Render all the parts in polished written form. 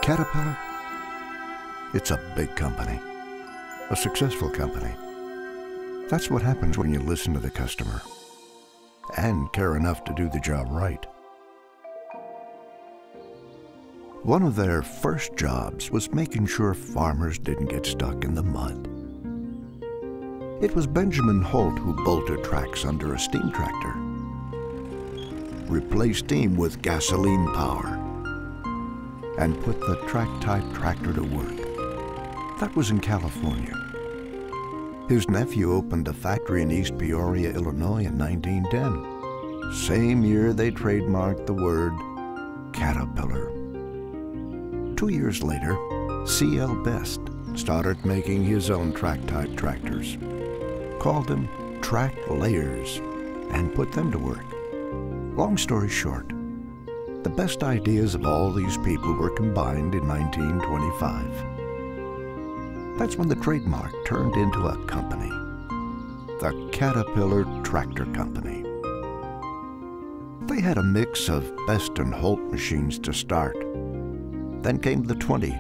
Caterpillar, it's a big company, a successful company. That's what happens when you listen to the customer and care enough to do the job right. One of their first jobs was making sure farmers didn't get stuck in the mud. It was Benjamin Holt who bolted tracks under a steam tractor, replaced steam with gasoline power, and put the track-type tractor to work. That was in California. His nephew opened a factory in East Peoria, Illinois in 1910. Same year they trademarked the word Caterpillar. 2 years later, C.L. Best started making his own track-type tractors, called them track layers, and put them to work. Long story short, the best ideas of all these people were combined in 1925. That's when the trademark turned into a company, the Caterpillar Tractor Company. They had a mix of Best and Holt machines to start. Then came the 20,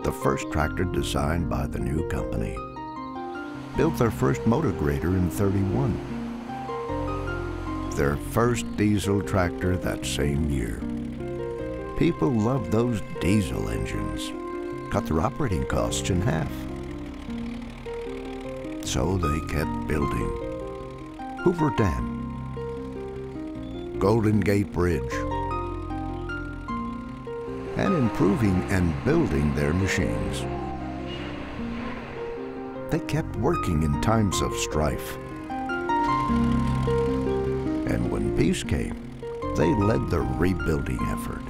the first tractor designed by the new company. Built their first motor grader in '31. Their first diesel tractor that same year. People loved those diesel engines. Cut their operating costs in half. So they kept building. Hoover Dam, Golden Gate Bridge, and improving and building their machines. They kept working in times of strife. And when peace came, they led the rebuilding effort.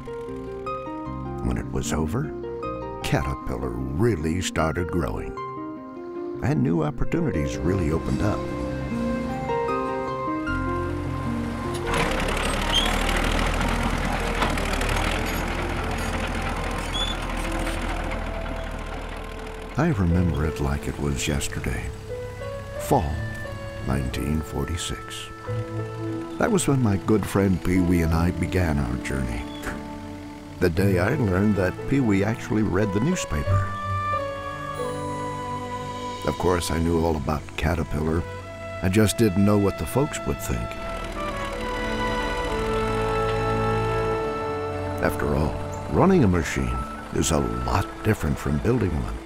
When it was over, Caterpillar really started growing, and new opportunities really opened up. I remember it like it was yesterday. Fall, 1946. That was when my good friend Pee Wee and I began our journey. The day I learned that Pee Wee actually read the newspaper. Of course, I knew all about Caterpillar. I just didn't know what the folks would think. After all, running a machine is a lot different from building one.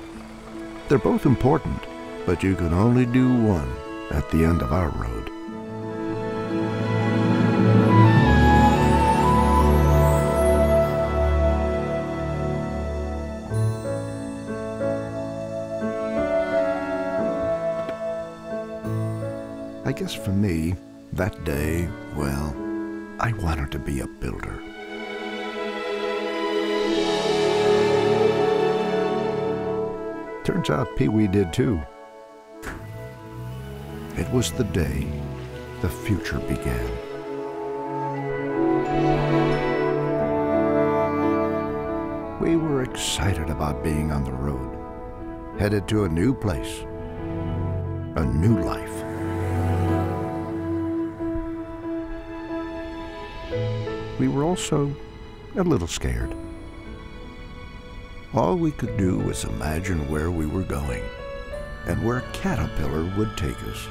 They're both important, but you can only do one at the end of our road. I guess for me, that day, well, I wanted to be a builder. Turns out Pee Wee did too. It was the day the future began. We were excited about being on the road, headed to a new place, a new life. We were also a little scared. All we could do was imagine where we were going and where Caterpillar would take us.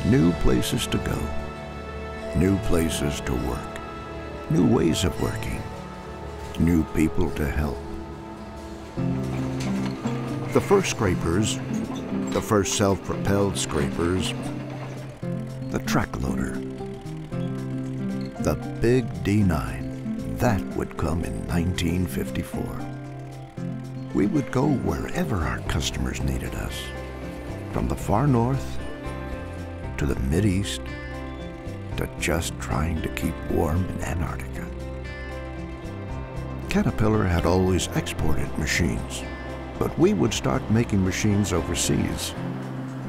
New places to go, new places to work, new ways of working, new people to help. The first scrapers, the first self-propelled scrapers, the track loader, the big D9, that would come in 1954. We would go wherever our customers needed us, from the far north to the Mideast to just trying to keep warm in Antarctica. Caterpillar had always exported machines, but we would start making machines overseas.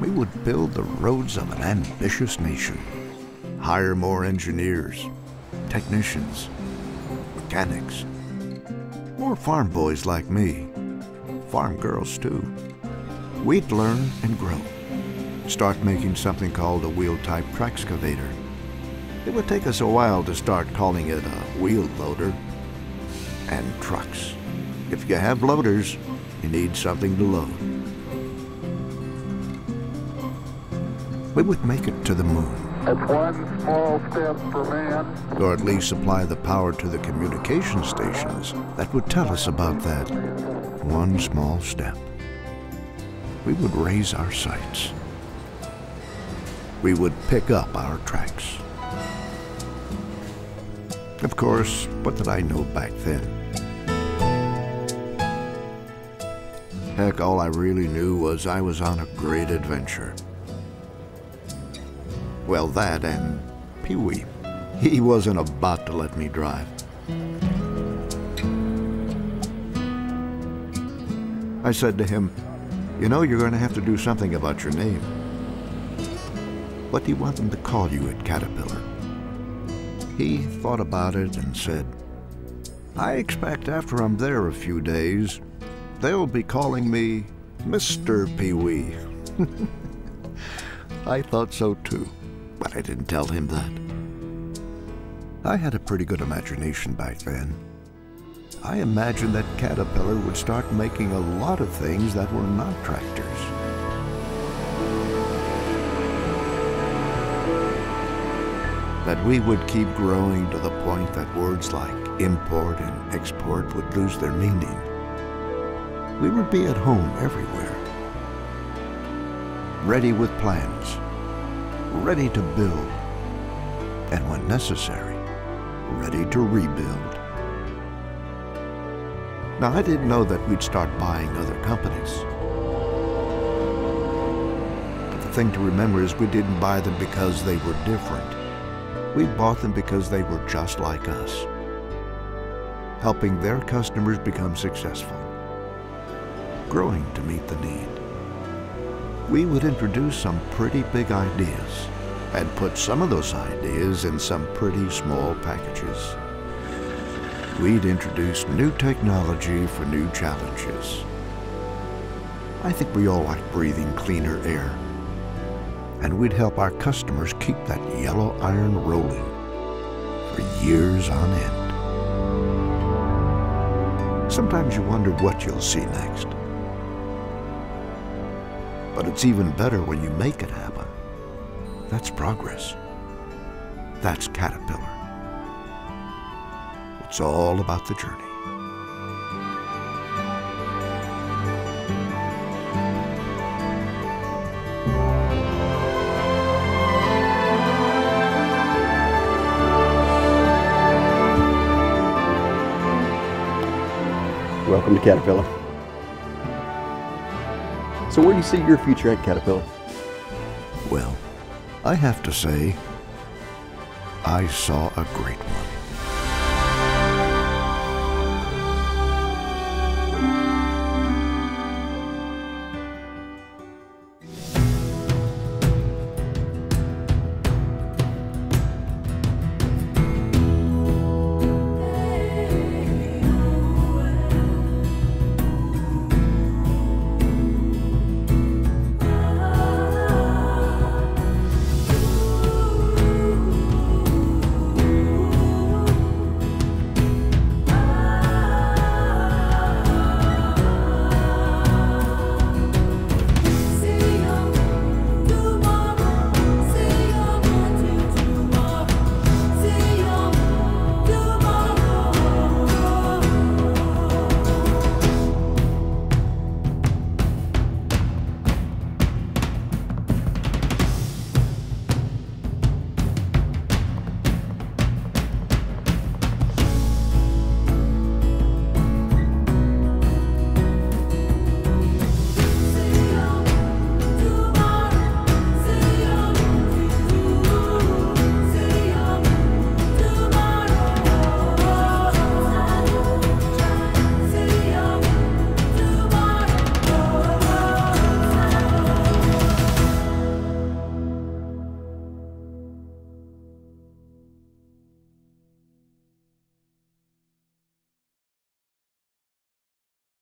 We would build the roads of an ambitious nation, hire more engineers, technicians, mechanics, more farm boys like me, farm girls too. We'd learn and grow, start making something called a wheel-type track excavator. It would take us a while to start calling it a wheel loader. And trucks. If you have loaders, you need something to load. We would make it to the moon. It's one small step for man. Or at least supply the power to the communication stations that would tell us about that one small step. We would raise our sights. We would pick up our tracks. Of course, what did I know back then? Heck, all I really knew was I was on a great adventure. Well, that and Pee-wee. He wasn't about to let me drive. I said to him, "You know, you're going to have to do something about your name. What do you want them to call you at Caterpillar?" He thought about it and said, "I expect after I'm there a few days, they'll be calling me Mr. Pee-wee." I thought so too, but I didn't tell him that. I had a pretty good imagination back then. I imagined that Caterpillar would start making a lot of things that were not tractors. That we would keep growing to the point that words like import and export would lose their meaning. We would be at home everywhere, ready with plans, ready to build, and when necessary, ready to rebuild. Now, I didn't know that we'd start buying other companies. But the thing to remember is we didn't buy them because they were different. We bought them because they were just like us, helping their customers become successful, growing to meet the need. We would introduce some pretty big ideas and put some of those ideas in some pretty small packages. We'd introduce new technology for new challenges. I think we all like breathing cleaner air. And we'd help our customers keep that yellow iron rolling for years on end. Sometimes you wonder what you'll see next. But it's even better when you make it happen. That's progress. That's Caterpillar. It's all about the journey. Welcome to Caterpillar. So where do you see your future at Caterpillar? Well, I have to say, I saw a great one.